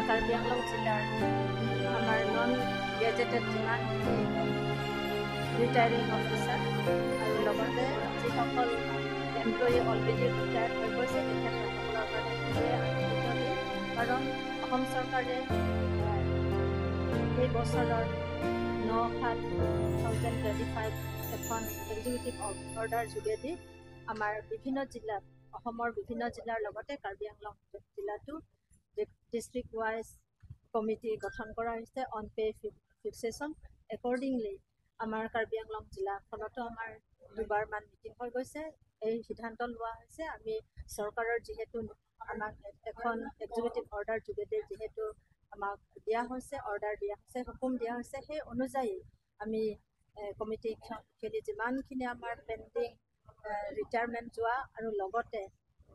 আমাৰ কাৰ্বি আংলং জিলাৰ আমাৰ নন গেজেটেড যিমান ৰিটায়াৰিং অফিচাৰ আৰু লগতে যিসকল এমপ্লয়ী অলৰেডি ৰিটায়াৰ্ড হৈ গৈছে তেখেতসকলৰ কাৰণে বিশেষ আনন্দিত দিন, কাৰণ অসম চৰকাৰে এই বছৰৰ 9/7/2025 এখন এক্সিকিউটিভ অৰ্ডাৰ যোগেদি আমাৰ বিভিন্ন জিলাত অসমৰ বিভিন্ন জিলাৰ লগতে কাৰ্বি আংলং জিলাতো ডিষ্ট্ৰিক্ট ৱাইজ কমিটি গঠন কৰা হৈছে অন পে ফিক্সেশ্যন। একৰ্ডিংলি আমাৰ কাৰ্বি আংলং জিলাখনতো আমাৰ দুবাৰমান মিটিং হৈ গৈছে। এই সিদ্ধান্ত লোৱা হৈছে আমি চৰকাৰৰ যিহেতু আমাক এখন এক্সিকিউটিভ অৰ্ডাৰ যোগেদি যিহেতু আমাক দিয়া হৈছে, অৰ্ডাৰ দিয়া হৈছে, হুকুম দিয়া হৈছে, সেই অনুযায়ী আমি কমিটিখিনি যিমানখিনি আমাৰ পেণ্ডিং ৰিটায়াৰমেণ্ট যোৱা আৰু লগতে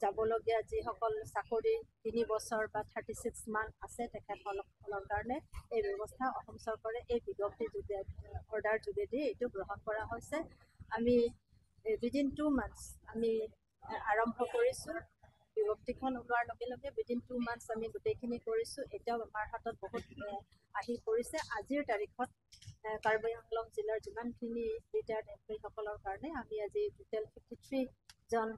যাবলগীয়া যিসকল চাকৰি 3 বছৰ বা 36 মান্থ আছে তেখেতসকলৰ কাৰণে এই ব্যৱস্থা অসম চৰকাৰে এই বিজ্ঞপ্তি অৰ্ডাৰ যোগেদি এইটো গ্ৰহণ কৰা হৈছে। আমি উইদিন 2 months আমি আৰম্ভ কৰিছোঁ। বিজ্ঞপ্তিখন ওলোৱাৰ লগে লগে উইদিন 2 months আমি গোটেইখিনি কৰিছোঁ। এতিয়াও আমাৰ হাতত বহুত আহি পৰিছে। আজিৰ তাৰিখত কাৰ্বি আংলং জিলাৰ যিমানখিনি ৰিটায়াৰ্ড এমপ্লয়ীসকলৰ কাৰণে আমি আজি টোটেল 53 জন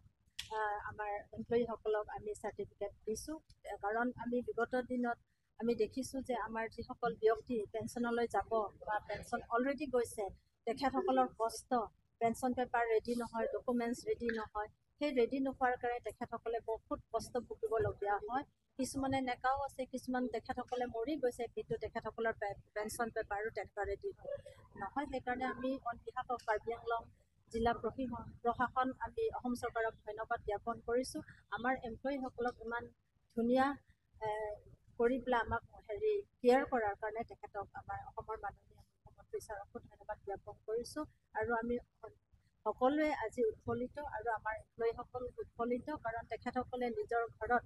আমাৰ এমপ্লয়ীসকলক আমি চাৰ্টিফিকেট দিছোঁ। কাৰণ আমি বিগত দিনত আমি দেখিছোঁ যে আমাৰ যিসকল ব্যক্তি পেঞ্চনলৈ যাব বা পেঞ্চন অলৰেডি গৈছে তেখেতসকলৰ কষ্ট, পেঞ্চন পেপাৰ ৰেডি নহয়, ডকুমেণ্টছ ৰেডি নহয়, সেই ৰেডি নোহোৱাৰ কাৰণে তেখেতসকলে বহুত কষ্ট ভুগিবলগীয়া হয়। কিছুমানে নেকাও আছে, কিছুমান তেখেতসকলে মৰি গৈছে কিন্তু তেখেতসকলৰ পেঞ্চন পেপাৰো তেনেকুৱা ৰেডি নহয়। সেইকাৰণে আমি on behalf of Karbi Anglong জিলা প্ৰশাসন আমি অসম চৰকাৰক ধন্যবাদ জ্ঞাপন কৰিছোঁ। আমাৰ এমপ্লয়ীসকলক ইমান ধুনীয়া কৰি পেলাই আমাক কেয়াৰ কৰাৰ কাৰণে তেখেতক আমাৰ অসমৰ মাননীয় মুখ্যমন্ত্ৰী ছাৰকো ধন্যবাদ জ্ঞাপন কৰিছোঁ। আৰু আমি সকলোৱে আজি উৎফুল্লিত আৰু আমাৰ এমপ্লয়ীসকল উৎফুল্লিত, কাৰণ তেখেতসকলে নিজৰ ঘৰত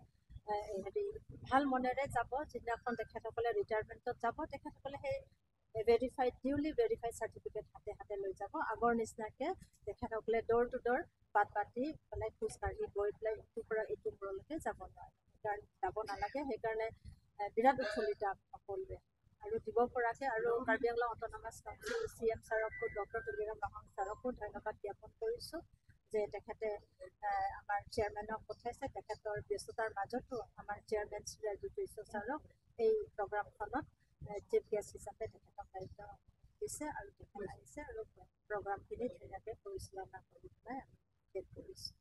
ভাল মনেৰে যাব। যিদিনাখন তেখেতসকলে ৰিটায়াৰমেণ্টত যাব তেখেতসকলে সেই ডিউলি ভেৰিফাইড চাৰ্টিফিকেট হাতে হাতে লৈ যাব। আগৰ নিচিনাকৈ তেখেতসকলে ড'ৰ টু ড'ৰ বাট পাতি পেলাই খোজকাঢ়ি গৈ পেলাই ইটোৰ পৰা ইটো মূৰলৈকে যাব নালাগে। সেইকাৰণে বিৰাট উৎফুল্লিত সকলোৱে আৰু দিব পৰাকৈ। আৰু Karbi Anglong autonomous council CM ছাৰকো ডক্টৰ তুলিৰাম লাহন ছাৰকো ধন্যবাদ জ্ঞাপন কৰিছোঁ যে তেখেতে আমাৰ চেয়াৰমেনক পঠাইছে। তেখেতৰ ব্যস্ততাৰ মাজতো আমাৰ চেয়াৰমেন শ্ৰী ৰাজীৱ বিশ্ব ছাৰক এই প্ৰগ্ৰামখনত চিফ গেষ্ট হিচাপে তেখেতক দায়িত্ব দিছে আৰু তেখেত আহিছে আৰু প্ৰগ্ৰামখিনি ধুনীয়াকৈ পৰিচালনা কৰি পেলাই আমি শেষ কৰিছোঁ।